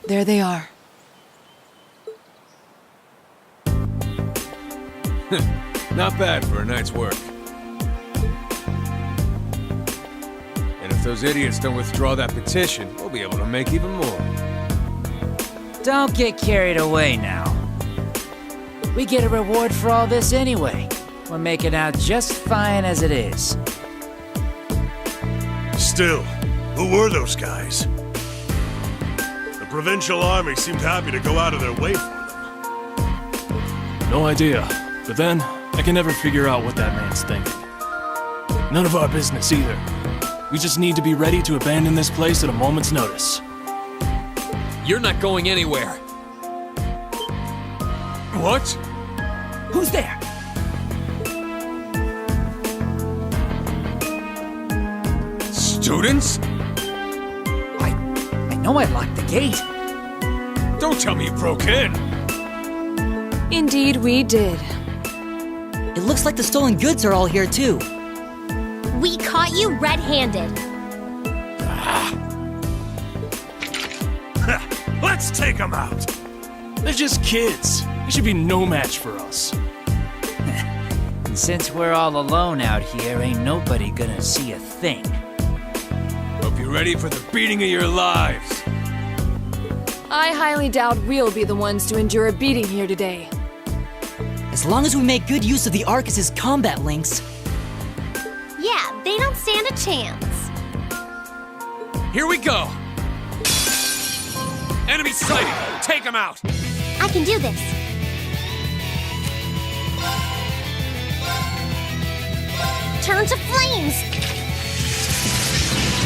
There they are. Not bad for a night's work. And if those idiots don't withdraw that petition, we'll be able to make even more. Don't get carried away now. We get a reward for all this anyway. We're making out just fine as it is. Still, who were those guys? The Provincial Army seemed happy to go out of their way for them. No idea. But then, I can never figure out what that man's thinking. None of our business either. We just need to be ready to abandon this place at a moment's notice. You're not going anywhere. What? Who's there? Students? I know I locked the gate. Don't tell me you broke in! Indeed, we did. It looks like the stolen goods are all here, too. We caught you red-handed. Let's take them out! They're just kids. They should be no match for us. And since we're all alone out here, ain't nobody gonna see a thing. Hope you're ready for the beating of your lives. I highly doubt we'll be the ones to endure a beating here today. As long as we make good use of the Arcus's combat links. Yeah, they don't stand a chance. Here we go. Enemy sighted. Take them out. I can do this. Turn to flames!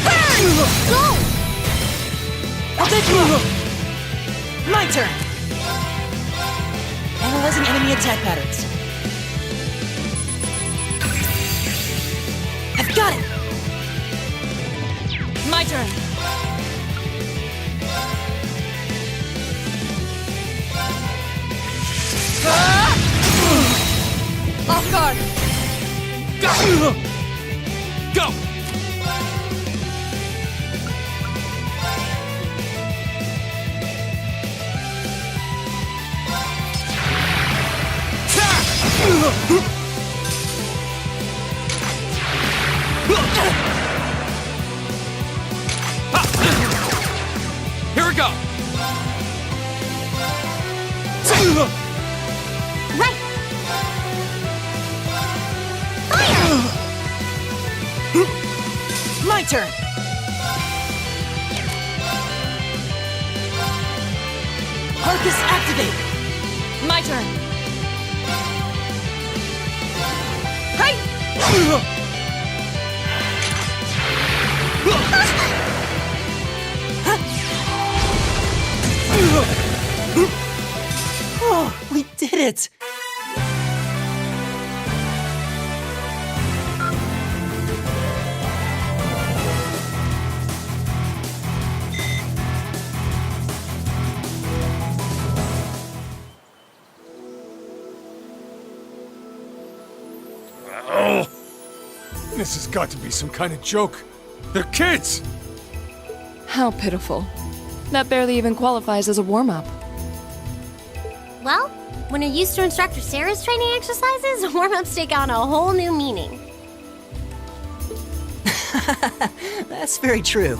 Burn! Go! My turn! Analyzing enemy attack patterns. I've got it! My turn! Off guard! Go! Go! Here we go! Right! Fire! My turn! Arcus activate! My turn. Hey! Oh, we did it! Oh! This has got to be some kind of joke. They're kids! How pitiful. That barely even qualifies as a warm-up. Well, when you're used to Instructor Sarah's training exercises, warm-ups take on a whole new meaning. That's very true.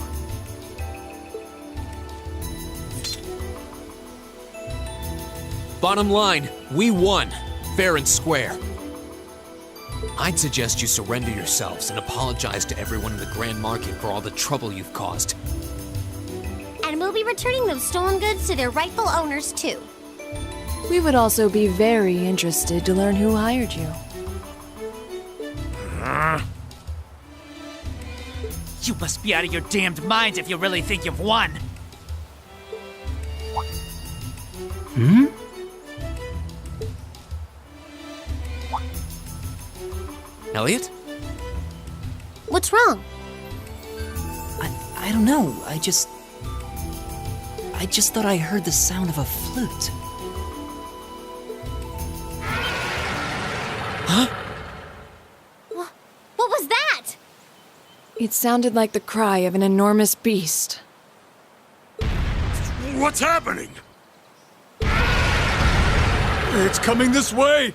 Bottom line, we won. Fair and square. I'd suggest you surrender yourselves and apologize to everyone in the Grand Market for all the trouble you've caused. And we'll be returning those stolen goods to their rightful owners, too. We would also be very interested to learn who hired you. You must be out of your damned minds if you really think you've won. Elliot? What's wrong? I don't know. I just thought I heard the sound of a flute. What was that? It sounded like the cry of an enormous beast. What's happening? It's coming this way!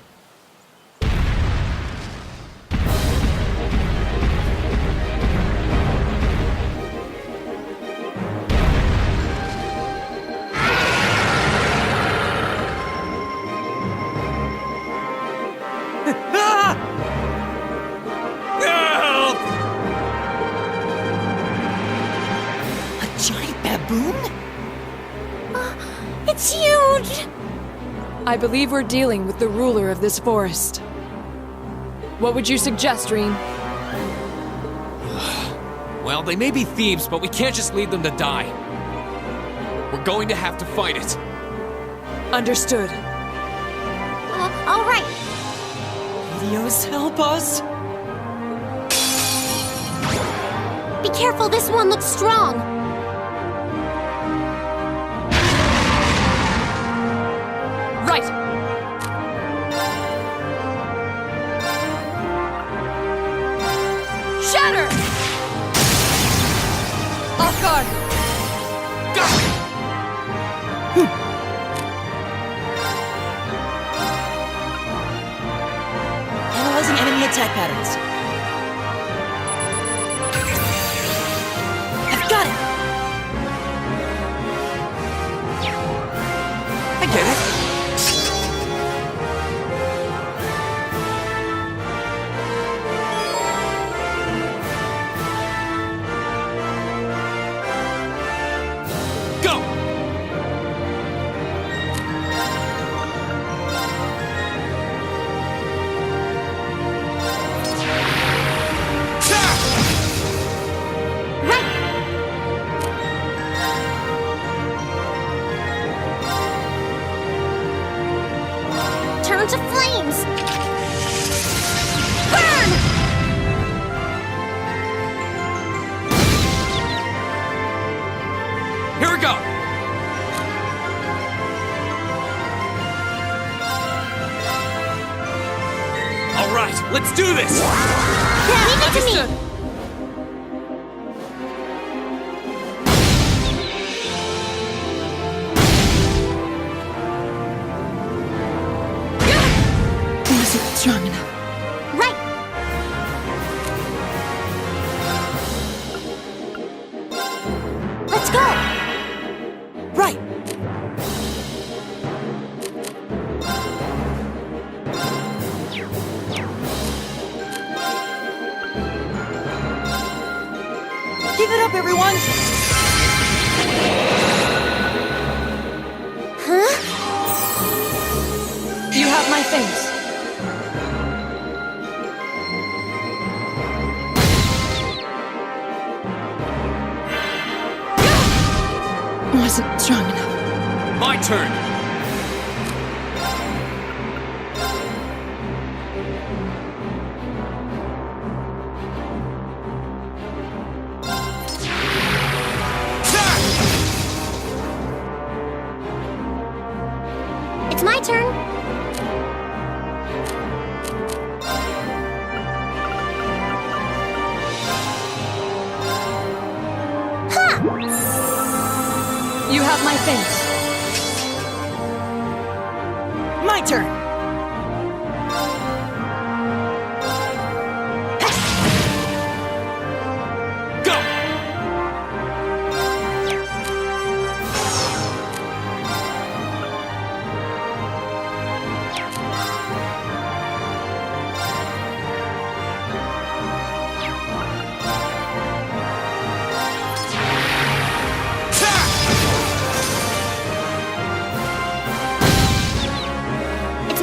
Help! A giant baboon? It's huge! I believe we're dealing with the ruler of this forest. What would you suggest, Rean? Well, they may be thieves, but we can't just leave them to die. We're going to have to fight it. Understood. All right. Helios, help us! Be careful, this one looks strong. Right! Shatter! Off guard! Analyzing enemy attack patterns. I've got it! I get it. Go! Turn to flames! Burn! Here we go! All right, let's do this! Leave it to me! Wasn't strong enough. Right! Let's go! Right! Give it up, everyone! You have my things. Wasn't strong enough. My turn! It's my turn. You have my things. My turn! Go! It's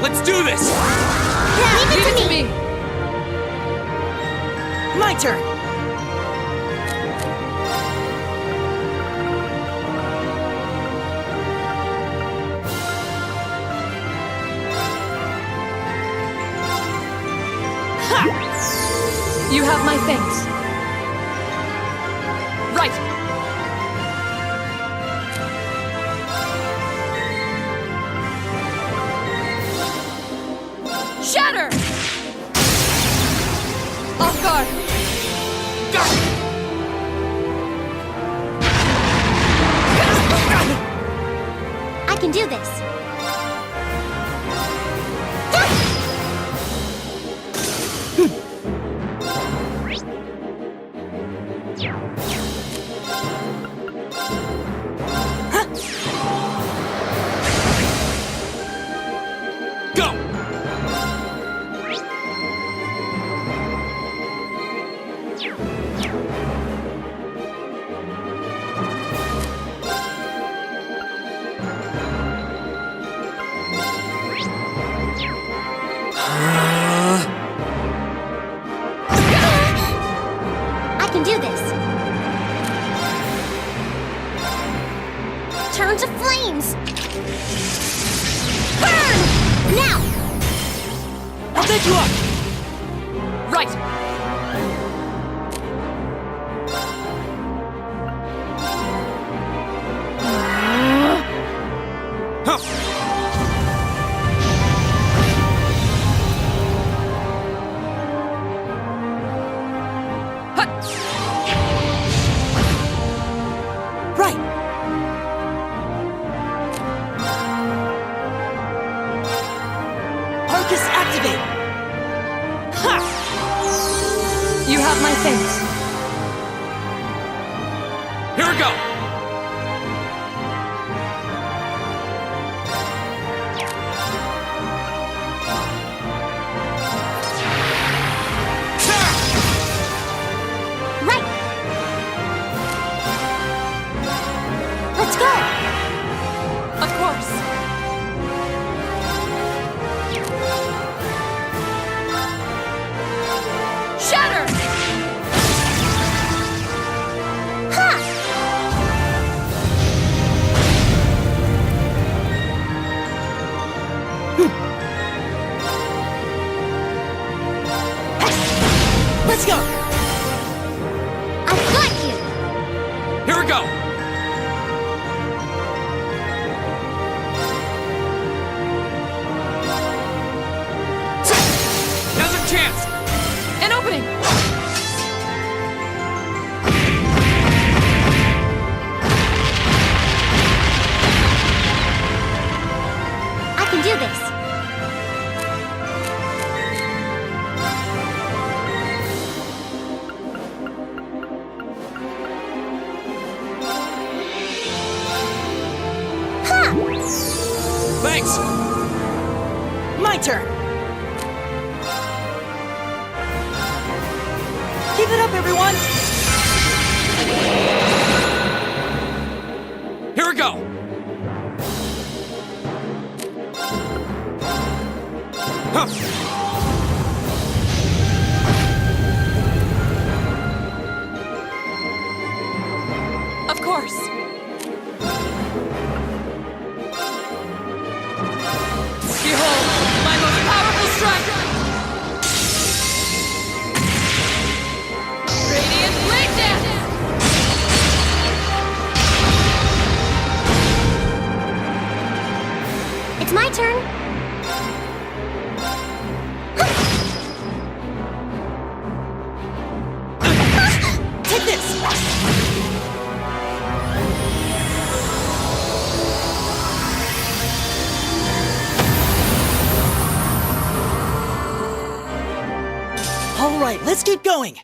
Let's do this! Yeah, leave it to me! My turn! You have my thanks. Right. Shatter! Off guard. I can do this. Go! I can do this. Turn to flames. Burn! Now! I'll take you up! Right. Right! Arcus activate! Ha! You have my thanks. Here we go! Right! Let's go! Of course. Shatter! Let's go! I've got you! Here we go! Now's our chance! An opening! I can do this. Thanks! My turn! Keep it up, everyone! Here we go! Of course. Behold, my most powerful strike! Radiant Blade Dance! It's my turn. Take this! All right, let's keep going!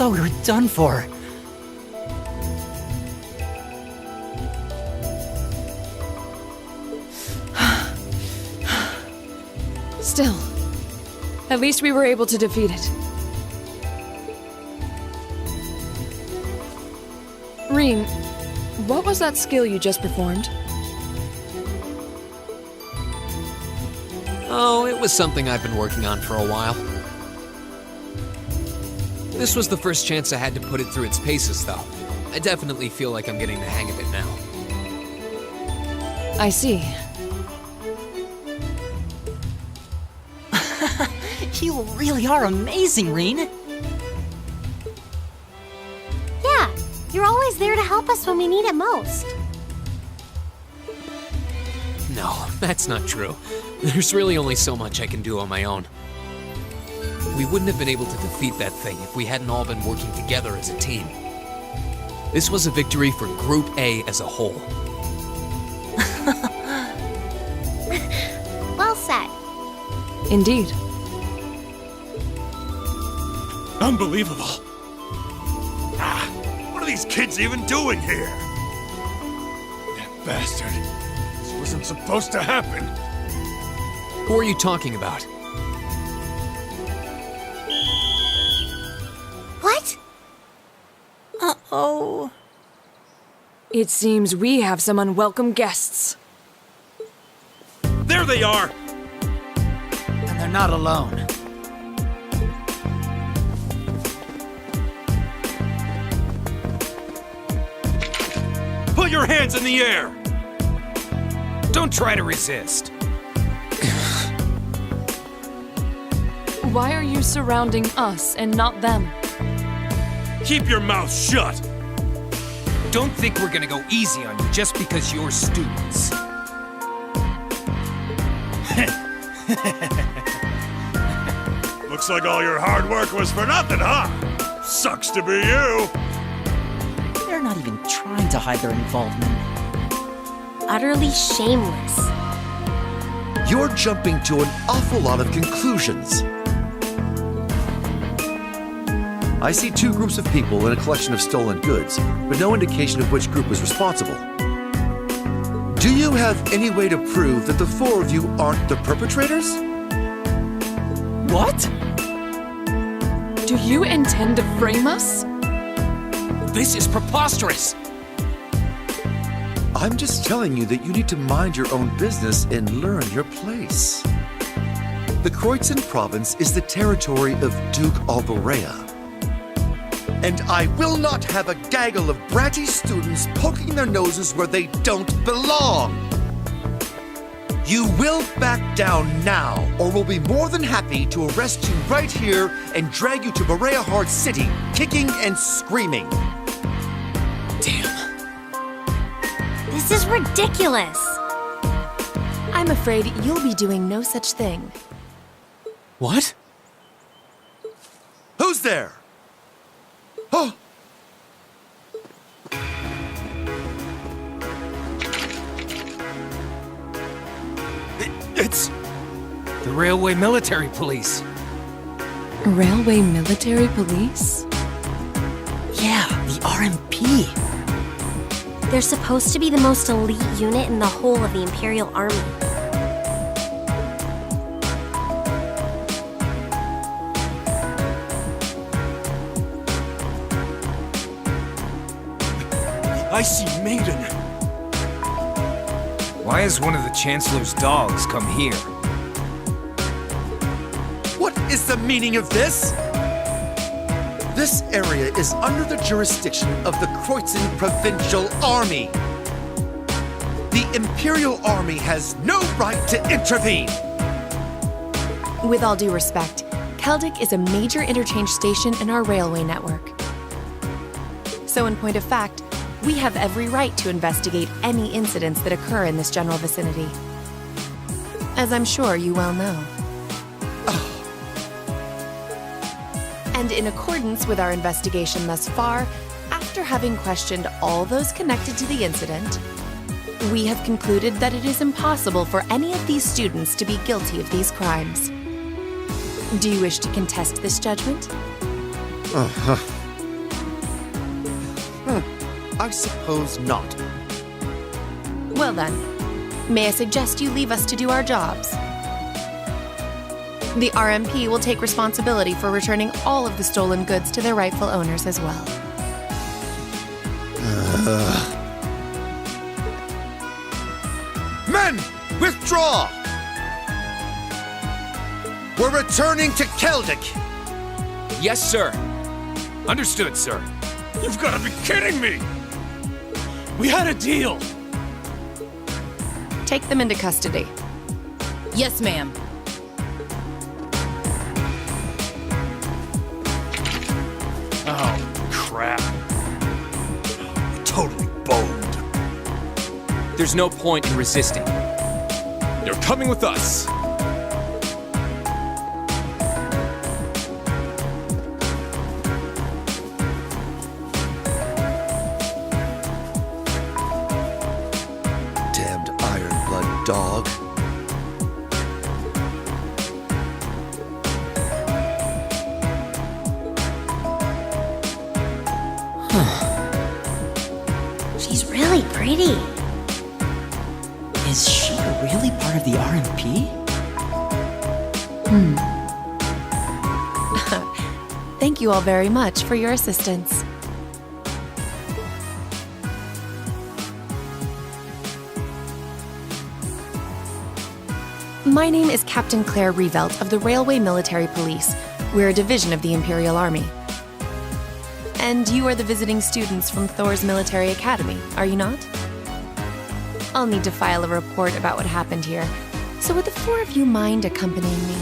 thought we were done for. Still, at least we were able to defeat it. Rean, what was that skill you just performed? Oh, it was something I've been working on for a while. This was the first chance I had to put it through its paces, though. I definitely feel like I'm getting the hang of it now. I see. You really are amazing, Rean. Yeah, you're always there to help us when we need it most. No, that's not true. There's really only so much I can do on my own. We wouldn't have been able to defeat that thing if we hadn't all been working together as a team. This was a victory for Group A as a whole. Well said. Indeed. Unbelievable. What are these kids even doing here? That bastard. This wasn't supposed to happen. Who are you talking about? What? Uh-oh. It seems we have some unwelcome guests. There they are! And they're not alone. Put your hands in the air! Don't try to resist. Why are you surrounding us and not them? Keep your mouth shut! Don't think we're gonna go easy on you just because you're students. Looks like all your hard work was for nothing, huh? Sucks to be you! They're not even trying to hide their involvement. Utterly shameless. You're jumping to an awful lot of conclusions. I see two groups of people and a collection of stolen goods, but no indication of which group was responsible. Do you have any way to prove that the four of you aren't the perpetrators? What? Do you intend to frame us? This is preposterous! I'm just telling you that you need to mind your own business and learn your place. The Kreuzin province is the territory of Duke Alborea. And I will not have a gaggle of bratty students poking their noses where they don't belong. You will back down now, or we'll be more than happy to arrest you right here and drag you to Berea Hard City, kicking and screaming. Damn. This is ridiculous. I'm afraid you'll be doing no such thing. What? Who's there? Oh! It's the Railway Military Police. Railway Military Police? Yeah, the RMP. They're supposed to be the most elite unit in the whole of the Imperial Army. I see Maiden. Why has one of the Chancellor's dogs come here? What is the meaning of this? This area is under the jurisdiction of the Kreuzin Provincial Army. The Imperial Army has no right to intervene. With all due respect, Keldic is a major interchange station in our railway network. So in point of fact, we have every right to investigate any incidents that occur in this general vicinity. As I'm sure you well know. And in accordance with our investigation thus far, after having questioned all those connected to the incident, we have concluded that it is impossible for any of these students to be guilty of these crimes. Do you wish to contest this judgment? I suppose not. Well then, may I suggest you leave us to do our jobs? The RMP will take responsibility for returning all of the stolen goods to their rightful owners as well. Men, withdraw! We're returning to Keldic. Yes, sir. Understood, sir. You've got to be kidding me! We had a deal! Take them into custody. Yes, ma'am. Oh, crap. Totally boned. There's no point in resisting. You're coming with us. Damned iron blood dog. She's really pretty. Is she really part of the RMP? Thank you all very much for your assistance. My name is Captain Claire Revelt of the Railway Military Police. We're a division of the Imperial Army. And you are the visiting students from Thor's Military Academy, are you not? I'll need to file a report about what happened here. So would the four of you mind accompanying me?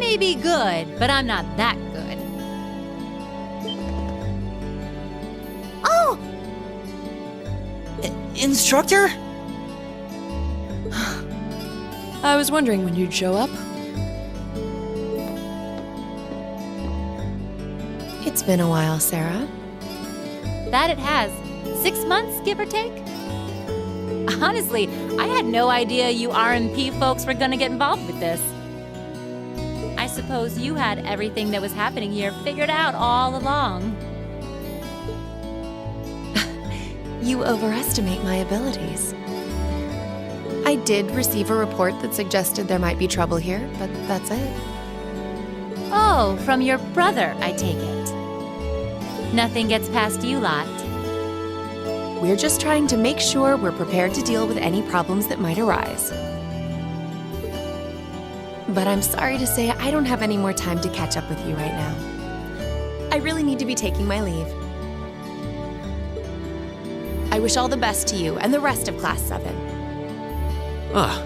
may be good, but I'm not that good. Oh! Instructor? I was wondering when you'd show up. It's been a while, Sarah. That it has. 6 months, give or take? Honestly, I had no idea you R&P folks were gonna get involved with this. I suppose you had everything that was happening here figured out all along. You overestimate my abilities. I did receive a report that suggested there might be trouble here, but that's it. Oh, from your brother, I take it. Nothing gets past you lot. We're just trying to make sure we're prepared to deal with any problems that might arise. But I'm sorry to say I don't have any more time to catch up with you right now. I really need to be taking my leave. I wish all the best to you and the rest of Class 7. Ah.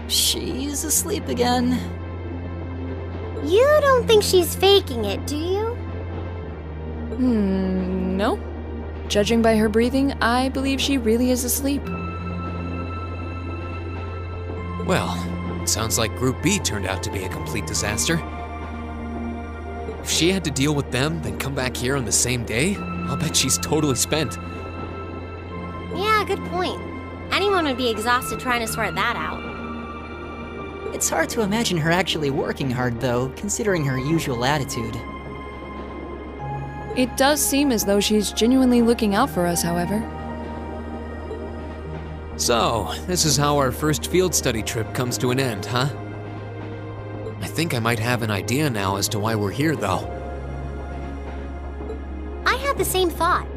She's asleep again. You don't think she's faking it, do you? No. Judging by her breathing, I believe she really is asleep. Well, it sounds like Group B turned out to be a complete disaster. If she had to deal with them, then come back here on the same day, I'll bet she's totally spent. Yeah, good point. Anyone would be exhausted trying to sort that out. It's hard to imagine her actually working hard, though, considering her usual attitude. It does seem as though she's genuinely looking out for us, however. So, this is how our first field study trip comes to an end, huh? I think I might have an idea now as to why we're here, though. I had the same thought.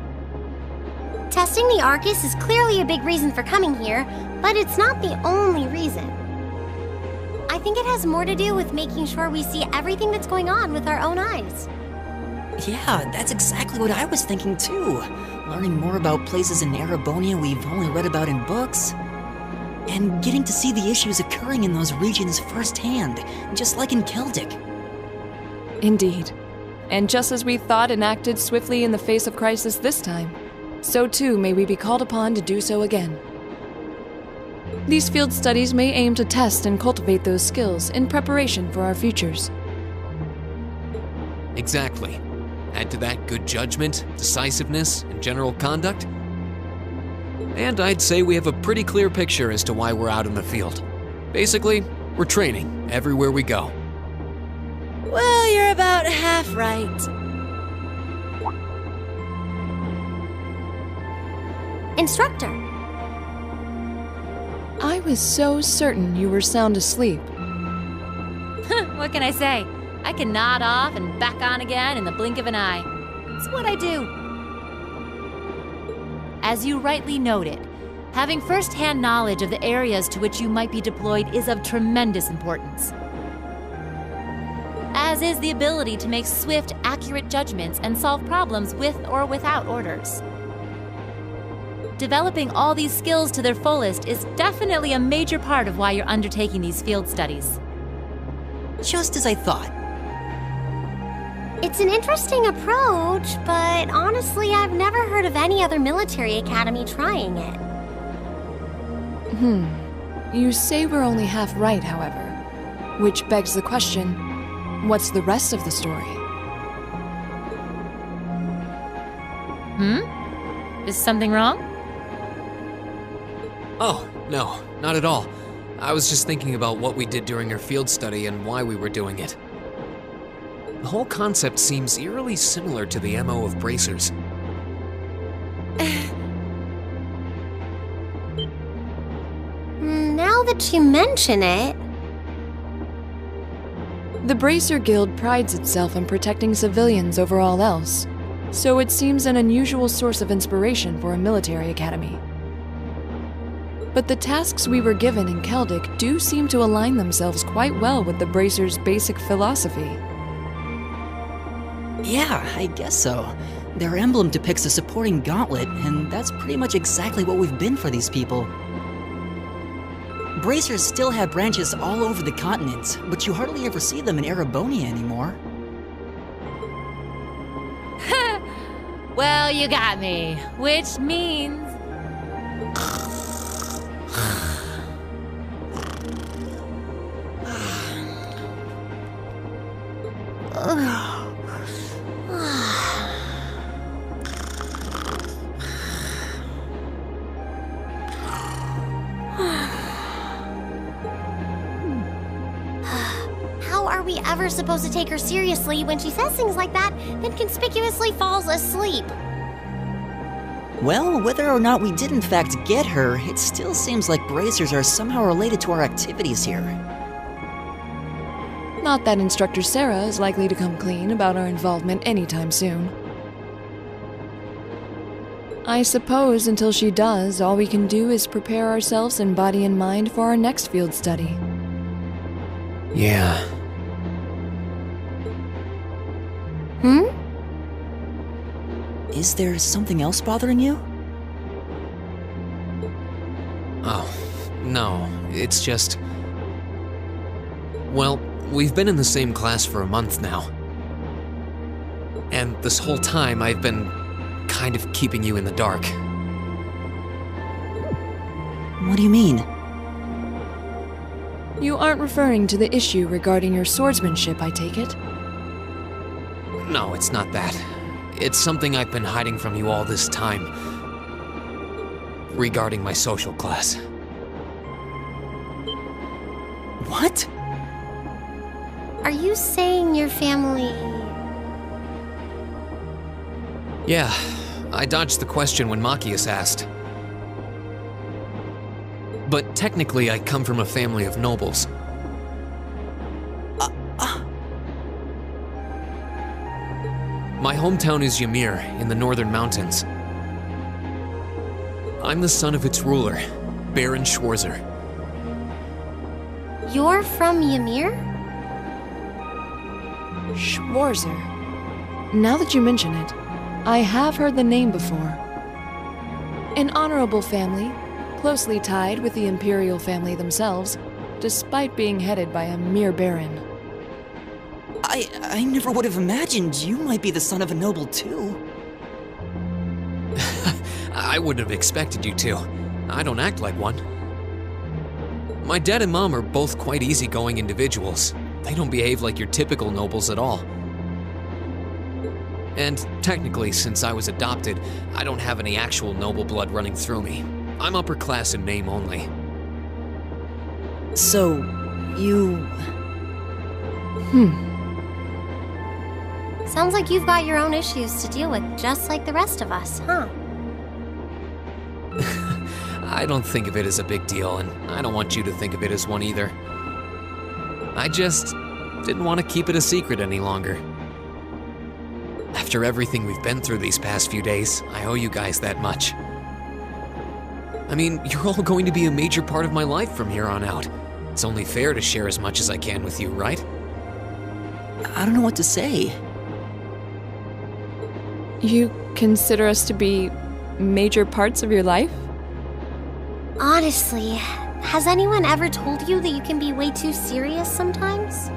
Testing the Arcus is clearly a big reason for coming here, but it's not the only reason. I think it has more to do with making sure we see everything that's going on with our own eyes. Yeah, that's exactly what I was thinking too. Learning more about places in Erebonia we've only read about in books. And getting to see the issues occurring in those regions firsthand, just like in Celtic. Indeed. And just as we thought and acted swiftly in the face of crisis this time, so too may we be called upon to do so again. These field studies may aim to test and cultivate those skills in preparation for our futures. Exactly. Add to that good judgment, decisiveness, and general conduct. And I'd say we have a pretty clear picture as to why we're out in the field. Basically, we're training everywhere we go. Well, you're about half right. Instructor. I was so certain you were sound asleep. What can I say? I can nod off and back on again in the blink of an eye. It's what I do. As you rightly noted, having first-hand knowledge of the areas to which you might be deployed is of tremendous importance. As as is the ability to make swift, accurate judgments and solve problems with or without orders. Developing all these skills to their fullest is definitely a major part of why you're undertaking these field studies. Just as I thought. It's an interesting approach, but honestly, I've never heard of any other military academy trying it. You say we're only half right, however. Which begs the question, what's the rest of the story? Is something wrong? Oh, no, not at all. I was just thinking about what we did during our field study and why we were doing it. The whole concept seems eerily similar to the MO of bracers. Now that you mention it... The Bracer Guild prides itself on protecting civilians over all else, so it seems an unusual source of inspiration for a military academy. But the tasks we were given in Celtic do seem to align themselves quite well with the Bracer's basic philosophy. Yeah, I guess so. Their emblem depicts a supporting gauntlet, and that's pretty much exactly what we've been for these people. Bracers still have branches all over the continent, but you hardly ever see them in Erebonia anymore. Well, you got me. Which means... How are we ever supposed to take her seriously when she says things like that, then conspicuously falls asleep? Well, whether or not we did in fact get her, it still seems like bracers are somehow related to our activities here. Not that Instructor Sarah is likely to come clean about our involvement anytime soon. I suppose until she does, all we can do is prepare ourselves in body and mind for our next field study. Yeah. Is there something else bothering you? Oh, no, it's just... Well, we've been in the same class for a month now. And this whole time I've been kind of keeping you in the dark. What do you mean? You aren't referring to the issue regarding your swordsmanship, I take it? No, it's not that. It's something I've been hiding from you all this time. Regarding my social class. What? Are you saying your family... Yeah, I dodged the question when Machias asked. But technically, I come from a family of nobles. My hometown is Ymir, in the northern mountains. I'm the son of its ruler, Baron Schwarzer. You're from Ymir? Schwarzer. Now that you mention it, I have heard the name before. An honorable family, closely tied with the imperial family themselves, despite being headed by a mere baron. I never would have imagined you might be the son of a noble too. I wouldn't have expected you to. I don't act like one. My dad and mom are both quite easygoing individuals. They don't behave like your typical nobles at all. And technically, since I was adopted, I don't have any actual noble blood running through me. I'm upper class in name only. So, you... Sounds like you've got your own issues to deal with, just like the rest of us, huh? I don't think of it as a big deal, and I don't want you to think of it as one either. I just didn't want to keep it a secret any longer. After everything we've been through these past few days, I owe you guys that much. I mean, you're all going to be a major part of my life from here on out. It's only fair to share as much as I can with you, right? I don't know what to say. You consider us to be major parts of your life? Honestly, has anyone ever told you that you can be way too serious sometimes?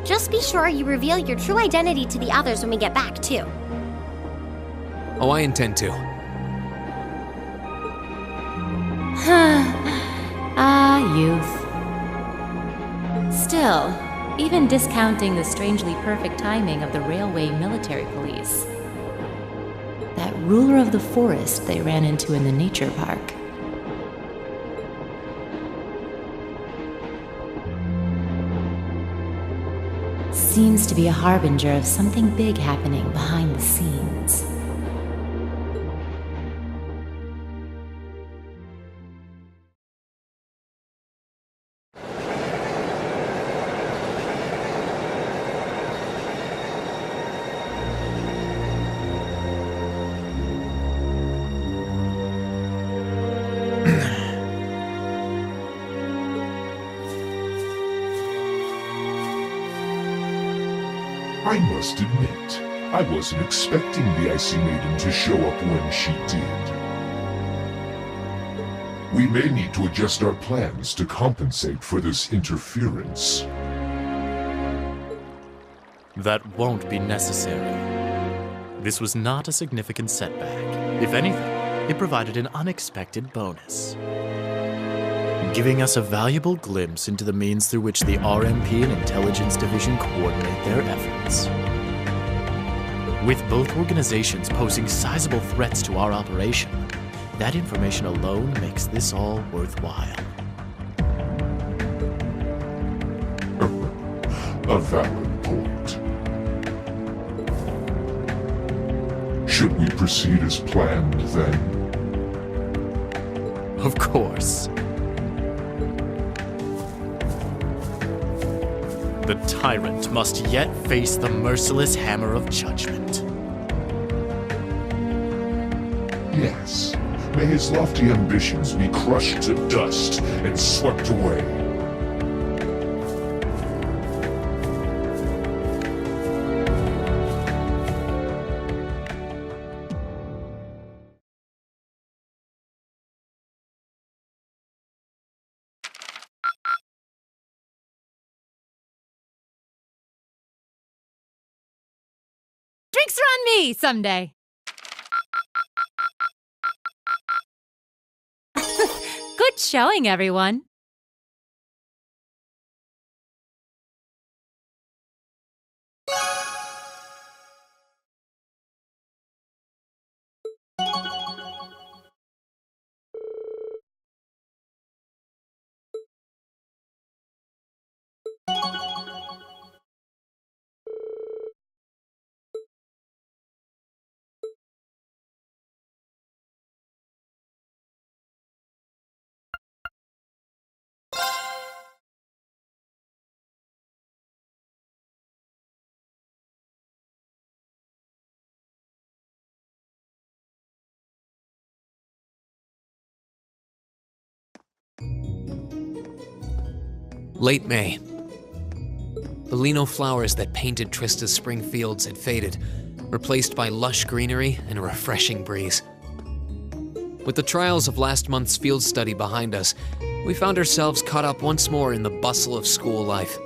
Just be sure you reveal your true identity to the others when we get back, too. Oh, I intend to. Youth. Still, even discounting the strangely perfect timing of the railway military police, that ruler of the forest they ran into in the nature park. Seems to be a harbinger of something big happening behind the scenes. I must admit, I wasn't expecting the Icy Maiden to show up when she did. We may need to adjust our plans to compensate for this interference. That won't be necessary. This was not a significant setback. If anything, it provided an unexpected bonus, giving us a valuable glimpse into the means through which the RMP and Intelligence Division coordinate their efforts. With both organizations posing sizable threats to our operation, that information alone makes this all worthwhile. A valid point. Should we proceed as planned, then? Of course. The tyrant must yet face the merciless hammer of judgment. Yes. May his lofty ambitions be crushed to dust and swept away. Drinks are on me someday. Good showing, everyone. Late May. The lino flowers that painted Trista's spring fields had faded, replaced by lush greenery and a refreshing breeze. With the trials of last month's field study behind us, we found ourselves caught up once more in the bustle of school life.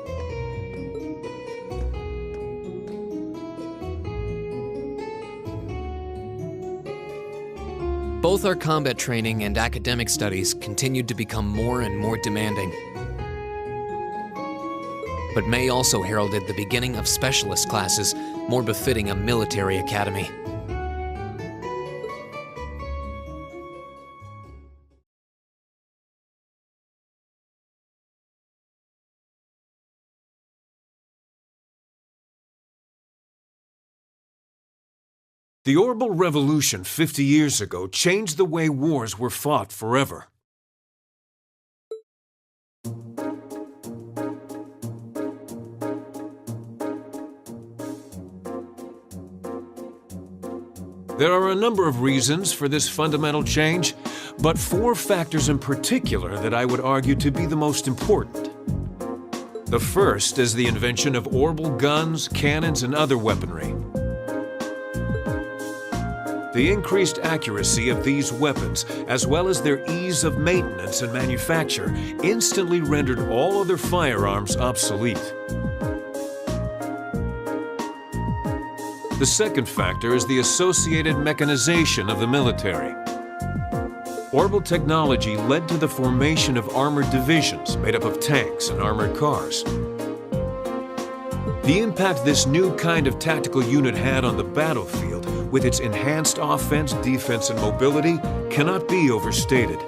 Both our combat training and academic studies continued to become more and more demanding. But May also heralded the beginning of specialist classes more befitting a military academy. The Orbital Revolution 50 years ago changed the way wars were fought forever. There are a number of reasons for this fundamental change, but 4 factors in particular that I would argue to be the most important. The first is the invention of orbital guns, cannons, and other weaponry. The increased accuracy of these weapons, as well as their ease of maintenance and manufacture, instantly rendered all other firearms obsolete. The second factor is the associated mechanization of the military. Orbital technology led to the formation of armored divisions made up of tanks and armored cars. The impact this new kind of tactical unit had on the battlefield, with its enhanced offense, defense, and mobility, cannot be overstated.